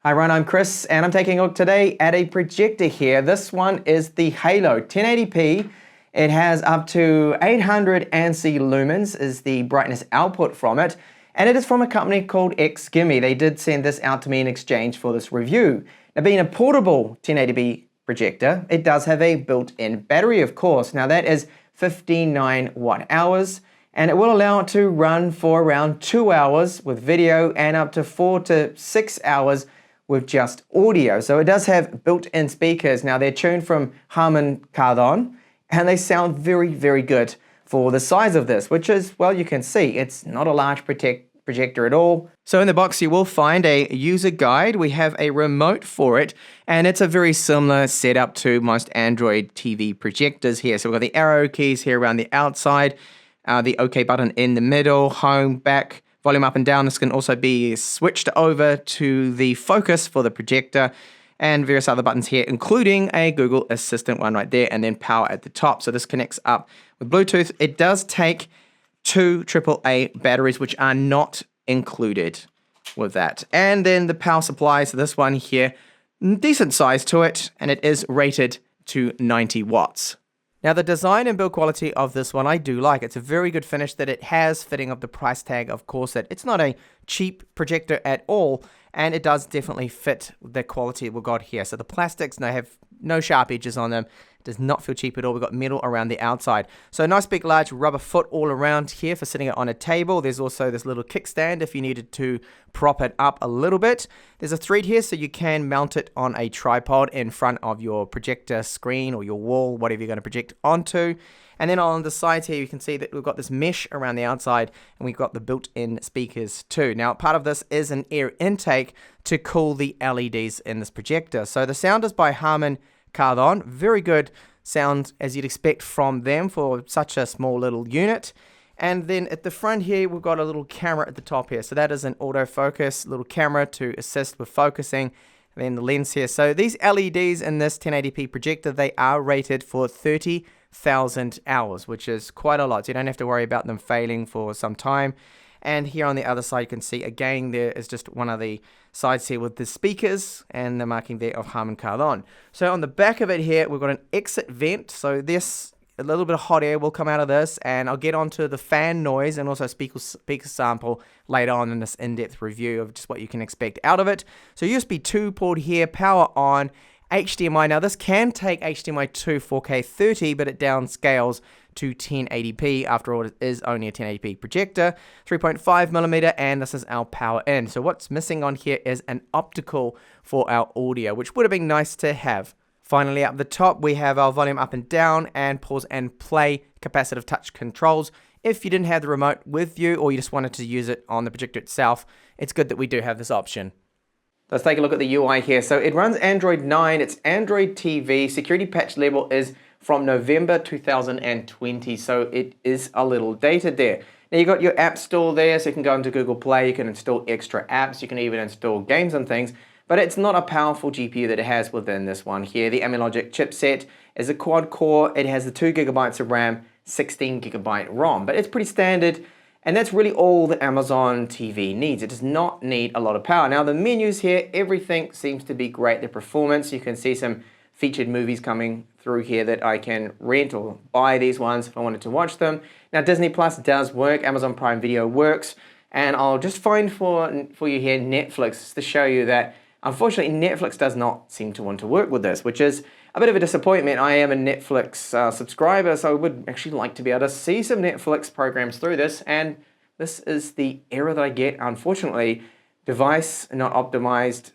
Hi everyone, I'm Chris and I'm taking a look today at a projector here. This one is the Halo 1080p. It has up to 800 ANSI lumens is the brightness output from it, and it is from a company called XGIMI. They did send this out to me in exchange for this review. Now, being a portable 1080p projector, it does have a built-in battery, of course. Now that is 59 watt hours, and it will allow it to run for around 2 hours with video and up to 4 to 6 hours with just audio. So it does have built-in speakers. Now they're tuned from Harman Kardon and they sound very, very good for the size of this, which is, well, you can see it's not a large projector at all. So in the box you will find a user guide. We have a remote for it, and it's a very similar setup to most Android TV projectors here. So we've got the arrow keys here around the outside, the OK button in the middle, home, back, volume up and down. This can also be switched over to the focus for the projector, and various other buttons here, including a Google Assistant one right there, and then power at the top. So this connects up with Bluetooth. It does take 2 AAA batteries, which are not included with that. And then the power supply, so this one here, decent size to it, and it is rated to 90 watts. Now the design and build quality of this one I do like. It's a very good finish that it has, fitting of the price tag, of course. It's not a cheap projector at all, and it does definitely fit the quality we've got here. So the plastics have no sharp edges on them. It does not feel cheap at all. We've got metal around the outside. So a nice big large rubber foot all around here for sitting it on a table. There's also this little kickstand if you needed to prop it up a little bit. There's a thread here so you can mount it on a tripod in front of your projector screen or your wall, whatever you're going to project onto. And then on the sides here, you can see that we've got this mesh around the outside, and we've got the built-in speakers too. Now, part of this is an air intake to cool the LEDs in this projector. So the sound is by Harman Kardon. Very good sound as you'd expect from them for such a small little unit. And then at the front here, we've got a little camera at the top here. So that is an autofocus little camera to assist with focusing. And then the lens here. So these LEDs in this 1080p projector, they are rated for 30,000 hours, which is quite a lot. So you don't have to worry about them failing for some time. And here on the other side, you can see again, there is just one of the sides here with the speakers and the marking there of Harman Kardon. So on the back of it here, we've got an exit vent. So this, a little bit of hot air will come out of this, and I'll get onto the fan noise and also speaker sample later on in this in-depth review of just what you can expect out of it. So USB 2 port here, power on, HDMI. Now this can take HDMI to 4K 30, but it downscales to 1080p. After all, it is only a 1080p projector. 3.5mm, and this is our power in. So what's missing on here is an optical for our audio, which would have been nice to have. Finally, up the top, we have our volume up and down and pause and play capacitive touch controls. If you didn't have the remote with you, or you just wanted to use it on the projector itself, it's good that we do have this option. Let's take a look at the UI here. So it runs Android 9, it's Android TV, security patch level is from November 2020, so it is a little dated there. Now you've got your app store there, so you can go into Google Play, you can install extra apps, you can even install games and things, but it's not a powerful GPU that it has within this one here. The Logic chipset is a quad core, it has the 2GB of RAM, 16GB ROM, but it's pretty standard. And that's really all that Amazon TV needs. It does not need a lot of power. Now the menus here, everything seems to be great. The performance, you can see some featured movies coming through here that I can rent or buy these ones if I wanted to watch them. Now Disney Plus does work, Amazon Prime Video works, and I'll just find for you here Netflix to show you that unfortunately Netflix does not seem to want to work with this, which is a bit of a disappointment. I am a Netflix subscriber, so I would actually like to be able to see some Netflix programs through this, and this is the error that I get. Unfortunately, device not optimized,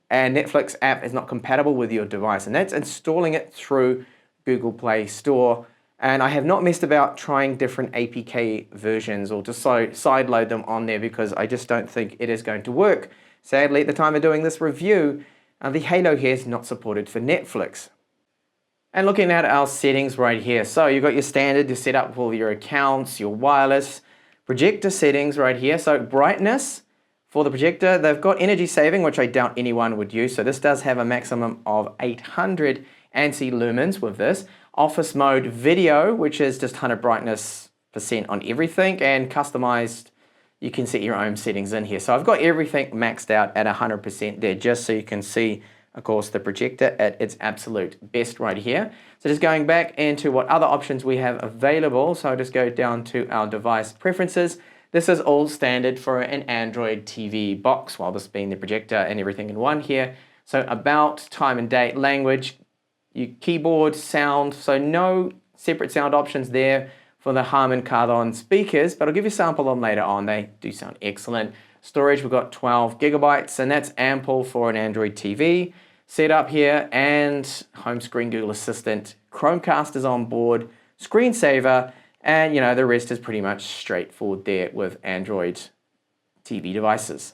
and Netflix app is not compatible with your device, and that's installing it through Google Play Store. And I have not messed about trying different APK versions or just sideload them on there, because I just don't think it is going to work. Sadly, at the time of doing this review, the Halo here is not supported for Netflix. And looking at our settings right here, so you've got your standard, your setup for your accounts, your wireless, projector settings right here. So brightness for the projector, they've got energy saving, which I doubt anyone would use. So this does have a maximum of 800 ANSI lumens with this. Office mode video, which is just 100 brightness % on everything, and customized you can set your own settings in here. So I've got everything maxed out at 100% there, just so you can see, of course, the projector at its absolute best right here. So just going back into what other options we have available. So I'll just go down to our device preferences. This is all standard for an Android TV box, while this being the projector and everything in one here. So about, time and date, language, your keyboard, sound, so no separate sound options there for the Harman Kardon speakers, but I'll give you a sample of them later on. They do sound excellent. Storage, we've got 12 gigabytes, and that's ample for an Android TV setup here, and home screen, Google Assistant, Chromecast is on board, screensaver, and you know, the rest is pretty much straightforward there with Android TV devices.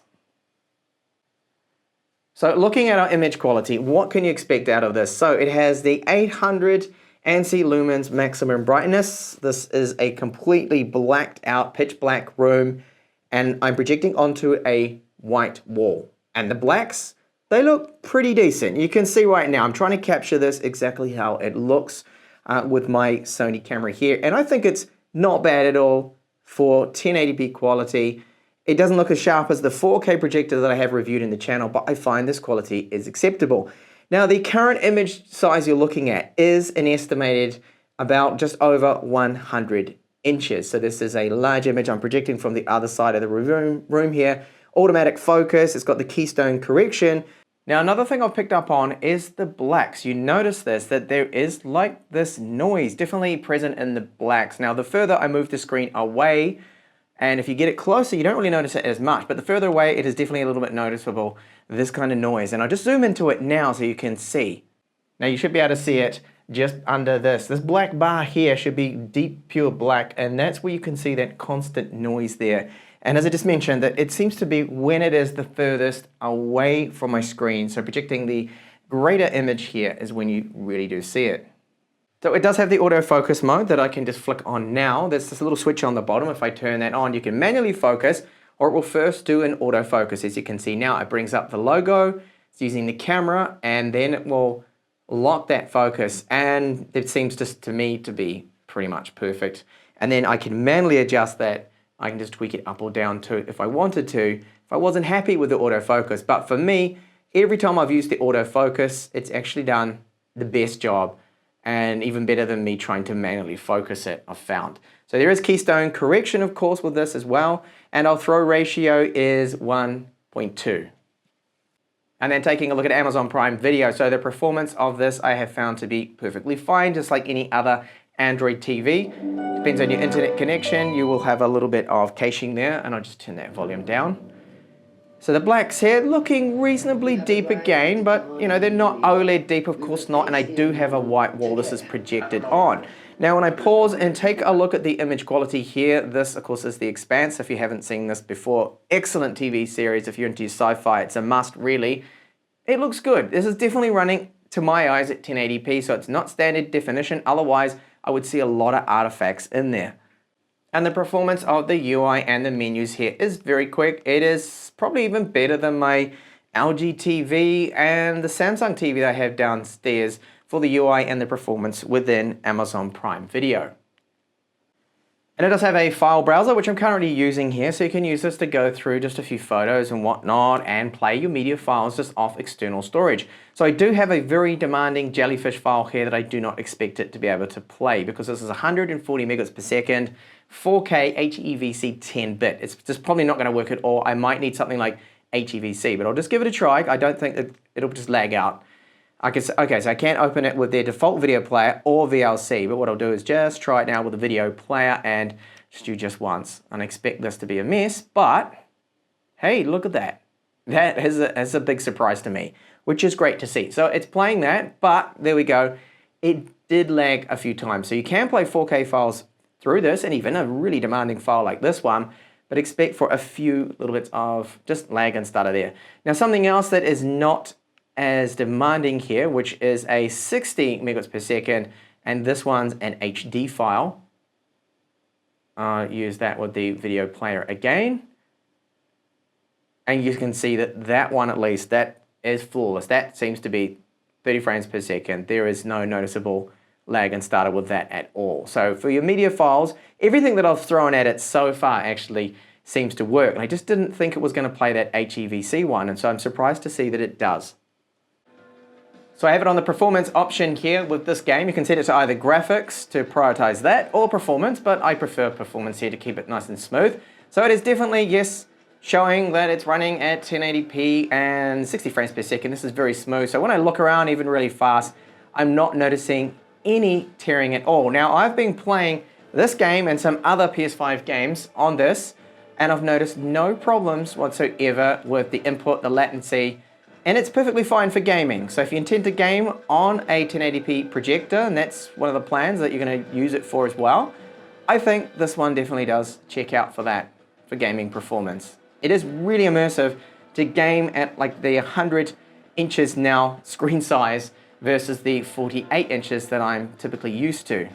So looking at our image quality, what can you expect out of this? So it has the 800 ANSI lumens maximum brightness. This is a completely blacked out, pitch black room, and I'm projecting onto a white wall. And the blacks, they look pretty decent. You can see right now, I'm trying to capture this exactly how it looks with my Sony camera here. And I think it's not bad at all for 1080p quality. It doesn't look as sharp as the 4K projector that I have reviewed in the channel, but I find this quality is acceptable. Now, the current image size you're looking at is an estimated about just over 100 inches. So this is a large image I'm projecting from the other side of the room here. Automatic focus, it's got the keystone correction. Now, another thing I've picked up on is the blacks. You notice this, that there is like this noise definitely present in the blacks. Now, the further I move the screen away, and if you get it closer, you don't really notice it as much, but the further away, it is definitely a little bit noticeable, this kind of noise. And I'll just zoom into it now so you can see. Now you should be able to see it just under this. This black bar here should be deep, pure black, and that's where you can see that constant noise there. And as I just mentioned, that it seems to be when it is the furthest away from my screen. So projecting the greater image here is when you really do see it. So it does have the autofocus mode that I can just flick on now. There's this little switch on the bottom. If I turn that on, you can manually focus, or it will first do an autofocus. As you can see now, it brings up the logo, it's using the camera, and then it will lock that focus. And it seems just to me to be pretty much perfect. And then I can manually adjust that. I can just tweak it up or down to if I wanted to, if I wasn't happy with the autofocus. But for me, every time I've used the autofocus, it's actually done the best job, and even better than me trying to manually focus it, I've found. So there is keystone correction, of course, with this as well, and our throw ratio is 1.2. And then taking a look at Amazon Prime Video, so the performance of this I have found to be perfectly fine, just like any other Android TV. Depends on your internet connection, you will have a little bit of caching there, and I'll just turn that volume down. So the blacks here looking reasonably deep again, but you know, they're not OLED deep, of course not, and I do have a white wall this is projected on. Now when I pause and take a look at the image quality here, this of course is The Expanse. If you haven't seen this before, excellent TV series. If you're into sci-fi, it's a must really. It looks good. This is definitely running to my eyes at 1080p, so it's not standard definition. Otherwise, I would see a lot of artifacts in there. And the performance of the UI and the menus here is very quick. It is probably even better than my LG TV and the Samsung TV that I have downstairs for the UI and the performance within Amazon Prime Video. And it does have a file browser, which I'm currently using here, so you can use this to go through just a few photos and whatnot and play your media files just off external storage. So I do have a very demanding jellyfish file here that I do not expect it to be able to play, because this is 140 megabits per second, 4K HEVC 10-bit. It's just probably not going to work at all. I might need something like HEVC, but I'll just give it a try. I don't think that it'll just lag out. Okay, so I can't open it with their default video player or VLC, but what I'll do is just try it now with the video player and just do just once. And I expect this to be a mess, but hey, look at that. That is a big surprise to me, which is great to see. So it's playing that, but there we go. It did lag a few times. So you can play 4K files through this, and even a really demanding file like this one, but expect for a few little bits of just lag and stutter there. Now something else that is not as demanding here, which is a 60 megabits per second, and this one's an HD file. Use that with the video player again. And you can see that that one at least, that is flawless. That seems to be 30 frames per second. There is no noticeable lag and stutter with that at all. So for your media files, everything that I've thrown at it so far actually seems to work. And I just didn't think it was going to play that HEVC one, and so I'm surprised to see that it does. So I have it on the performance option here with this game. You can set it to either graphics to prioritize that or performance, but I prefer performance here to keep it nice and smooth. So it is definitely, yes, showing that it's running at 1080p and 60 frames per second. This is very smooth. So when I look around even really fast, I'm not noticing any tearing at all. Now I've been playing this game and some other PS5 games on this, and I've noticed no problems whatsoever with the input, the latency, and it's perfectly fine for gaming. So if you intend to game on a 1080p projector, and that's one of the plans that you're going to use it for as well, I think this one definitely does check out for that, for gaming performance. It is really immersive to game at like the 100 inches now screen size versus the 48 inches that I'm typically used to.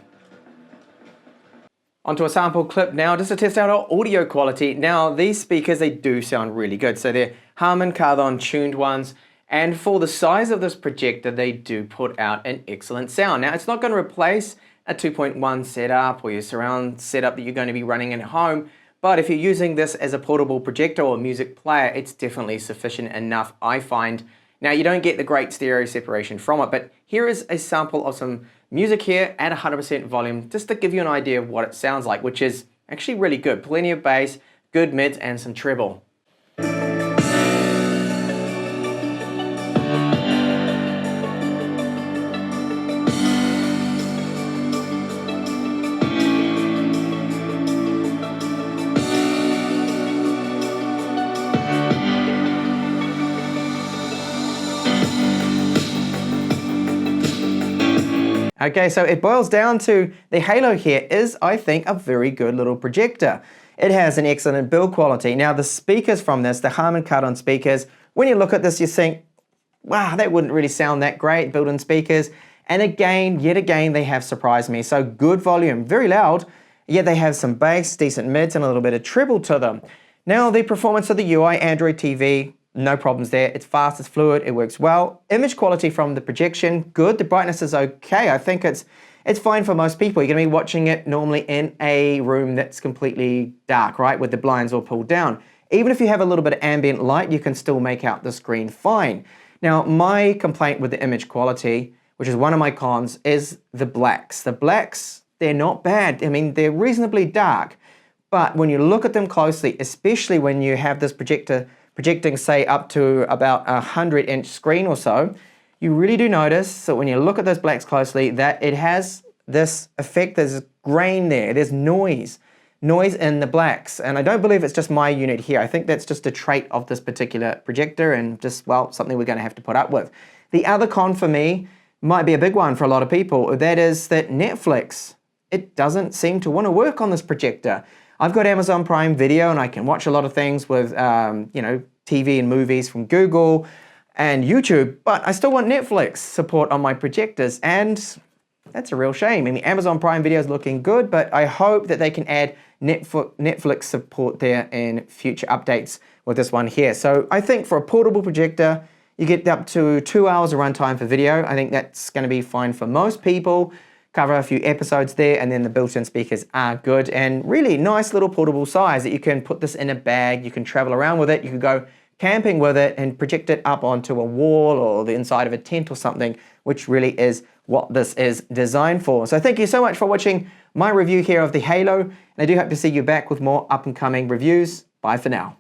Onto a sample clip now, just to test out our audio quality. Now, these speakers, they do sound really good. So they're Harman Kardon tuned ones. And for the size of this projector, they do put out an excellent sound. Now, it's not going to replace a 2.1 setup or your surround setup that you're going to be running at home. But if you're using this as a portable projector or music player, it's definitely sufficient enough, I find. Now, you don't get the great stereo separation from it, but here is a sample of some music here at 100% volume, just to give you an idea of what it sounds like, which is actually really good. Plenty of bass, good mids, and some treble. Okay, so it boils down to the Halo here is, I think, a very good little projector. It has an excellent build quality. Now, the speakers from this, the Harman Kardon speakers, when you look at this, you think, wow, that wouldn't really sound that great, built-in speakers. And again, yet again, they have surprised me. So good volume, very loud, yet they have some bass, decent mids, and a little bit of treble to them. Now, the performance of the UI, Android TV, no problems there. It's fast, it's fluid, it works well. Image quality from the projection, good. The brightness is okay. I think it's fine for most people. You're gonna be watching it normally in a room that's completely dark, right? With the blinds all pulled down. Even if you have a little bit of ambient light, you can still make out the screen fine. Now, my complaint with the image quality, which is one of my cons, is the blacks. The blacks, they're not bad. I mean, they're reasonably dark, but when you look at them closely, especially when you have this projector projecting, say, up to about a 100-inch screen or so, you really do notice that when you look at those blacks closely, that it has this effect, there's grain there, there's noise in the blacks. And I don't believe it's just my unit here. I think that's just a trait of this particular projector and just, well, something we're going to have to put up with. The other con for me might be a big one for a lot of people. That is that Netflix, it doesn't seem to want to work on this projector. I've got Amazon Prime Video and I can watch a lot of things with, TV and movies from Google and YouTube, but I still want Netflix support on my projectors, and that's a real shame. I mean, Amazon Prime Video is looking good, but I hope that they can add Netflix support there in future updates with this one here. So I think for a portable projector, you get up to 2 hours of runtime for video. I think that's going to be fine for most people. Cover a few episodes there, and then the built-in speakers are good and really nice little portable size that you can put this in a bag, you can travel around with it, you can go camping with it and project it up onto a wall or the inside of a tent or something, which really is what this is designed for. So thank you so much for watching my review here of the Halo, and I do hope to see you back with more up and coming reviews. Bye for now.